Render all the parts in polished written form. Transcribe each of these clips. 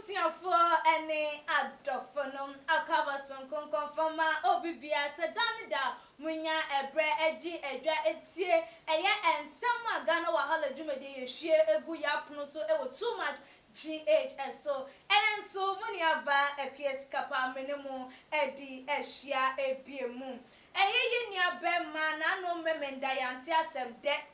abusiafo ene adofonom akabason konkonfama obibia sedanida munya ebre eji edwa etie eye ensem agana wahala dwumede yehwie egu yapno so ewo too much GHS so enso muni aba epies kapa menemu edi ehia ebiemu eye yenia bema na no memenda yanti asemde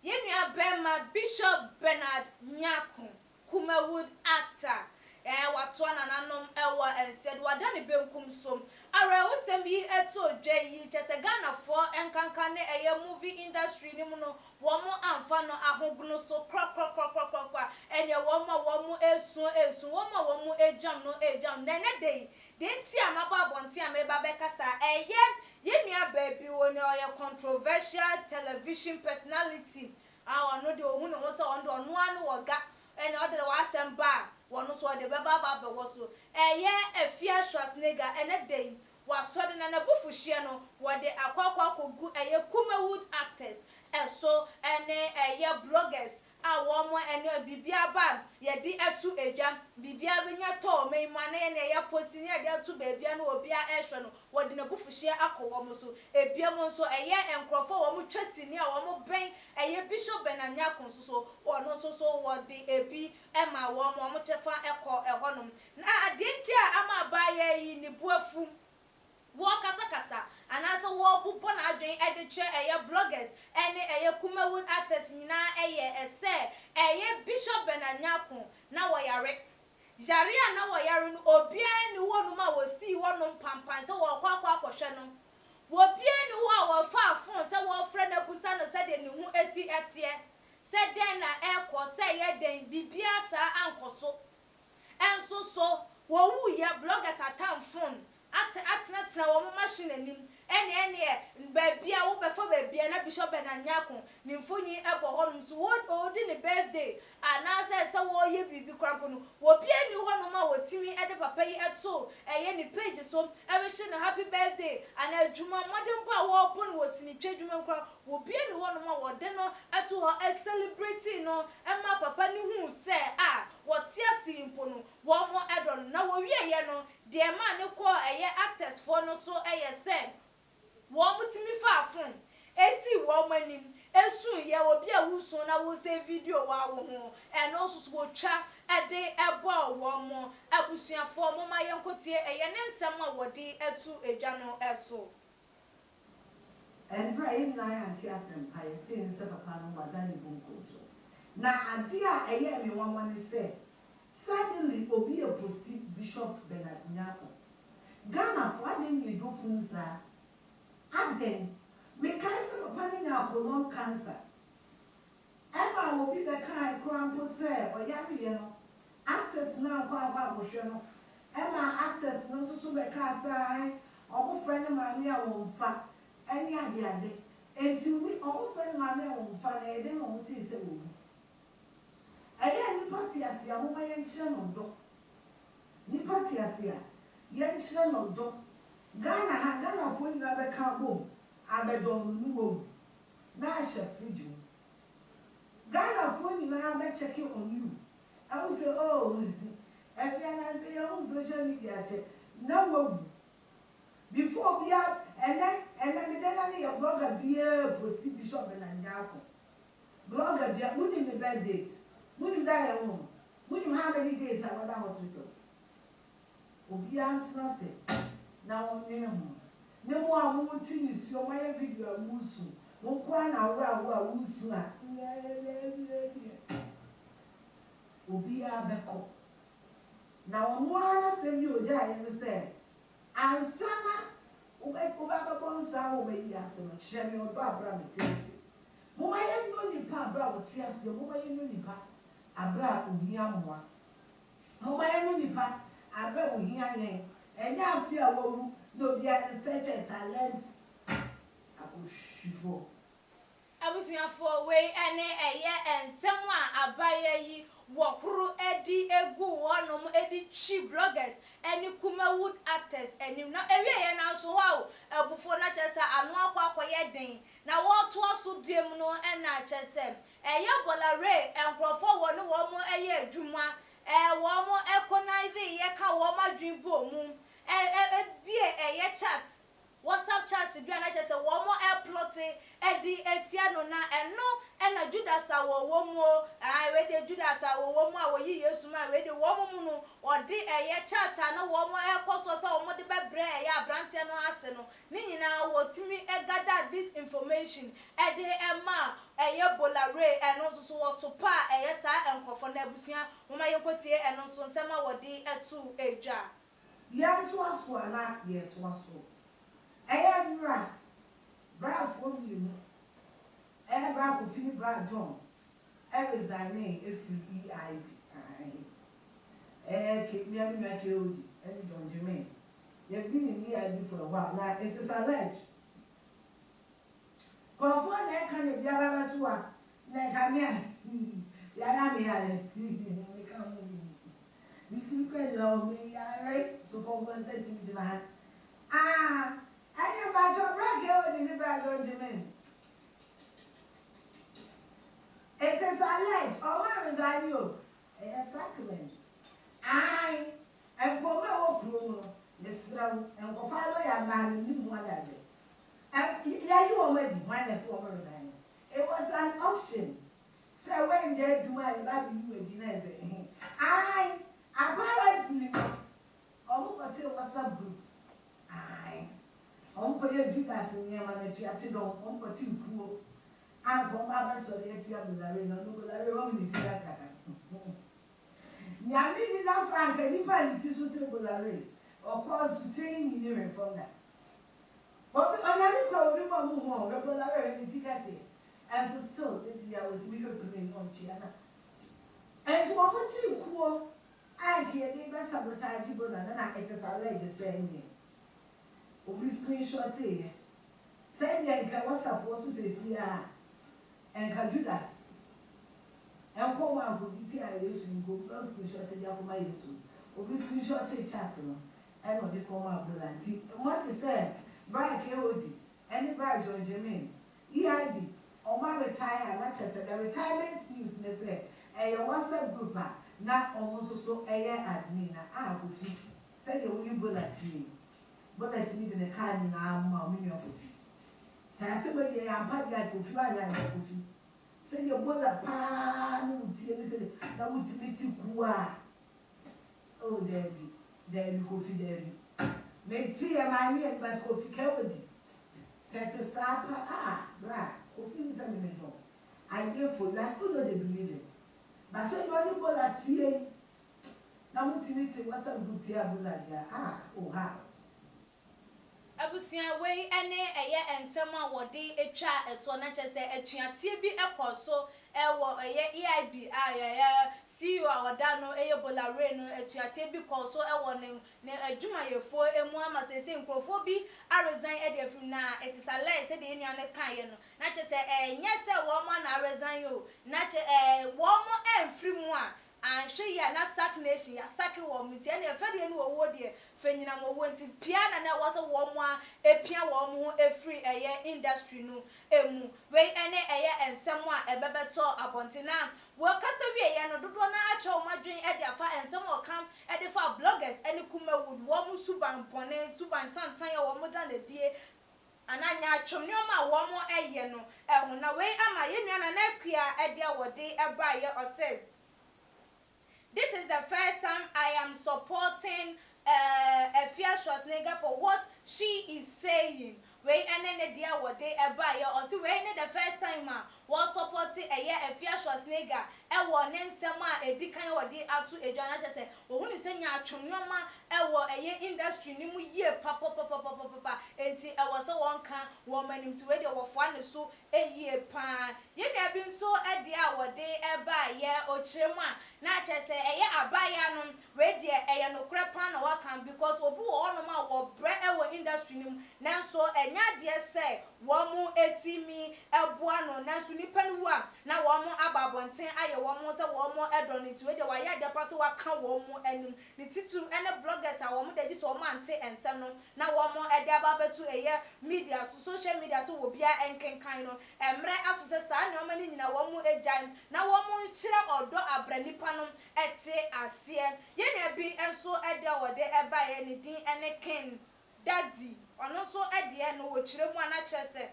yenia bema Bishop Bernard Nyakun Kumawood actor watwana nanom ewa said wadane benkum som ara wosem yi eto dwa yi chese Ghana for enkanka ne eye movie industry ni mu no wo mo amfa no ahogunu so kwa enye wo mo esu wo mo ejam no ejam nene dey de nti amaba abonti ameba bekasa eye yenua baby woni oye controversial television personality no de ohun no so ondo no anu woga ene ode wasem ba wono so de baba be woso eye afia Schwarzenegger ene dey wasode na nabufu hie no wode akwakwa kogu eye Kumawood actors eso ene eye bloggers awomo ene bibia ba ye di etu eja bibia benya to meimane ene ya posti ne de etu bebia no obia ehwe no wode nabufu hie akowo mo so ebia mo so eye enkrofo wo mo twasini a wo mo ben eye Bishop Bernard Nyakun so ono so wode ebi ema wo mo chefa eko ehonum na adenti a ama ba ye yi ni buafu wo kasa anasa wo pupo na adwen ediche eye bloggers ene eye Kumawood actors nyina eye ese eye Bishop Bernard Nyakun na wo yare na wo yare no obia ni wonu ma wo si wonu pampan se wo kwakwa akohwe no wo bia ni wo fa afon se wo frɛ na busa no se de ni hu esi etie se den na ekɔ se ye den bibia sa ankoso enso so wo wu ye bloggers atam phone atena wo machine anim ene baabia wo befa baabia na Bishop Bernard Nyakun ni mfonyi ebo honum so wo di ne birthday ana se wo ye bibi krampo no wo bia ni honum a wotimi ede papa yi eto eye ni page so ebe she na happy birthday ana adwuma modern pa wo pon wo sini twadwuma nkra wo bia ni honum a wode no eto ho celebrate no ema papa ni hu se wo tia si impo no wo mo edo na wo wie ye no de ma ne ko eye actors for no so eye se wo mutimi fa afun esi wo manim esu ye obi a wusu na wo se video wa wo ho eno so wo twa ede ebo wo mo abusuafo mo ma yenkotie eye ne nsem a wodi etu edwa no eso Enra na anti asempa ye tin se papa no wadani bunko so na ade a eye me wo mo ne se suddenly obi a posti Bishop Bernard Nyakun Ghana for adem ye do funza adem me cancer papa ni na colon cancer ema obi be kan krampo se oyare ye no actors na kwa hwe no ema actors no so be ka sai omo friend ma ni a wo mfa eni ade enti wi omo friend ma ni a wo mfa na ede no muti se wo aya ni party asia mo ma ye nkyere no do ni party asia ye nkyere no do Ghana fo ni na be ka bom abedon nu wo na chef video Ghana fo ni na be check on you I will say oh if you na say your social media check na wo before bia and then me dey your blogger bia post Bishop Bernard Nyakun blogger bia we need the birth date we need that home we need how many days at other hospital obi antna say na won ne ho ne mo a mo ti ni si o ma ye video amusu mo kwa na awura wusu a obi a beko na won ana se mi oja ye ne se ansana o ba bonsa o be yi ase no kire mi odo abra me tese mo ma ye no nipa abra wo ti ase mo ma ye no nipa abra ohia moa mo ma ye no nipa abra ohia yen enya afia wo no bia research and talent akushifo abusuafo we ene eye ensem a abaye yi wokuru edi egu wonom edi chi bloggers eni Kumawood actors enim na ewie na so ho abufo na chese anu akwakoye den na wo to aso biem no na chese eye bolare enkrofo wo no wo mo eye adwuma wo mo wo ma dwen bo mu bi e chat WhatsApp chat bi na je se wo mo plot di etia no na eno na Judas wo mu we de Judas wo mu a wo yi Yesu ma we de wo mu no odi chat na wo mo koso se wo mo de bebre abrante no ase no ni nyina wo timi gather this information de ma bolare eno so wo so pa sa enkofo na abusua wo ma yekotie eno so nsema wo de etu edwa ya to aso ana ye to aso nra bra for you bra ko fini bra John resign free EIB ke me ke odi any John Jermaine you been in EIB for a while now it is alleged confirm na kan e biara to a na ka me ya na me yare me ka mo mi ti ko e lo me yare so ko go se ti na I am a bra ke odi John Jermaine. It is alleged, or resign you a sacrament. I am going to Mr. and follow your man in one day. And you already minus one resign. It was an option. So when they do my baby, you will deny it. I apparently almost a WhatsApp group. Uncle Judas in your manager at it on Uncle Tim Cool. Uncle Mama sorry at Yabulare, no Bulare, Yamini na Frank, and if I teach you Bulare, or cause to train you from that. But another problem more, Bulare and Ticasi, as so still, maybe I would make a green on Chiana. And to Uncle Tim Cool, I can't even sabotage you, and I it is alleged saying. Obi screenshot here. Send your WhatsApp was to say, and Judas. And come on, go get your Yesu, go screenshot the Yakuma Yesu. Obi screenshot a chat, and what they come out with auntie. What is said, Brian Kodi, any Brian John Jermaine, EIB, or my retire, not just the retirement news, they say, a WhatsApp group, not almost so a admin, could fit. Say you will go at me. But I need in the car in our mommy of it. Sassy, I am part like Kofi and Kofi. Say your mother, pan, that would meet you. Oh, there you Kofi, there you. May tea a my name, but Kofi Kennedy. Set a supper, bra, Kofi is a minute. I therefore, last to know they believe it. But say, you go at tea. Now, Timothy was a good tea, oh, how. Abusia we ene ensem a wode etwa eto na chese etuatie bi ekoso ewo EIB CEO awoda no Bolare no etuatie bi koso ewo ne adwumayefo emu amasese nkrofo bi resign edefim na it is alleged say the union kan ye no na chese nyese wo mo na resign yo na wo mo enfri mu a anhwe ya na sack nation ya sack wo mti ene efede ni wo de fenyina mo wonti piana na wo so wo mo a epia wo mo efri industry no emu we ene ensem a ebebeto abontina wo kasa wie ye no dodo na ache wo madwen de afa ensem o kam de fa bloggers ene kumawood wo mo suban pone suban tantan ya wo mo dan de die ananya atwomnyoma wo mo no ehuna na we ama ye nua na akua de awode eba ye ose. This is the first time I am supporting Efia Schwarzenegger for what she is saying. We ene dia wode eba ye or see we the first time was supporting Efia Schwarzenegger wo nensem a edikan wode atu edwana je say wo hu ni senya atwonwoma wo industry ni mu ye papa enti wo se won kan wo manim ti we de wo fo ane so eyie pa ye nua bi so de a wode eba ye o kiremu a na che say abaya no we de no kra pa na wa kan because obi wo no ma wo bre wo industry ni mu nanso enya de say wo mu etimi eboa no nanso to nipa no a na wo mo ababonten aye wo mo se wo mo edon nti we de wa ya de pa se wa ka wo mo anim ni titu ene bloggers a wo mo de ji so mo ante ensem no na wo mo e de ababetu eye media so social media so wo bia enkenkan no emre aso se sa na o mani nyina wo mo ejan na wo mo kire odo abra nipa no ete ase ye na bi enso e de wo de e ba ye ni din ene ken daddy ono so e de no wo kire mu ana chese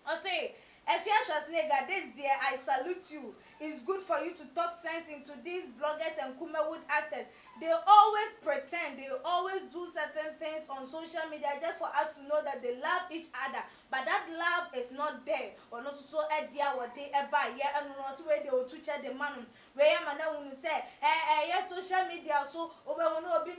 o say Efia Schwarzenegger, this dear, I salute you. It's good for you to talk sense into these bloggers and Kumawood actors. They always pretend, they always do certain things on social media just for us to know that they love each other. But that love is not there. Or no so dear what they ever yeah and no so where they will teach the man. Where am I now say yes social media so over no be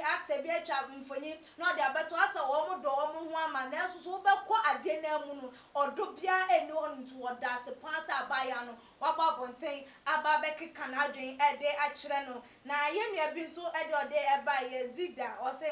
act a beer trap for you. No they are but to us a woman do one man so ko ade na mu no odobia eni on to what does a pass abaya no waba bonten ababeke kan adwen ede a kire no na ye nua bi so ede ode eba ye zida or say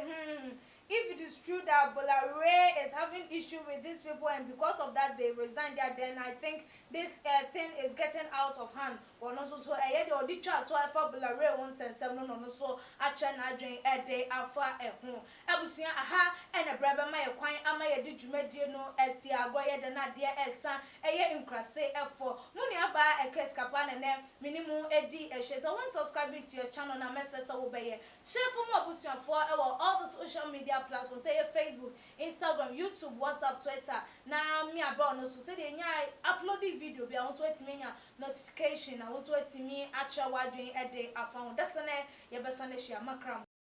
if it is true that Bolare is having issue with these people and because of that they resign there, then I think this thing is getting out of hand. Or no so the auditor to for Bolare once and seven no so action adwen ede afa ehun abusia aha and a brother my kwan ama ye di dwumadie no esi agoye de na de esa eye nkrase efo muni aba ekeskapa na ne minimum edi ehwe so when subscribe to your channel na message wo be ye share for more abusia for all the social media platforms say Facebook, Instagram, YouTube, WhatsApp, Twitter. Now me about no so say dey upload the video be also etimi nya notification na also etimi acha wadwen e dey afan that's na ye be share makram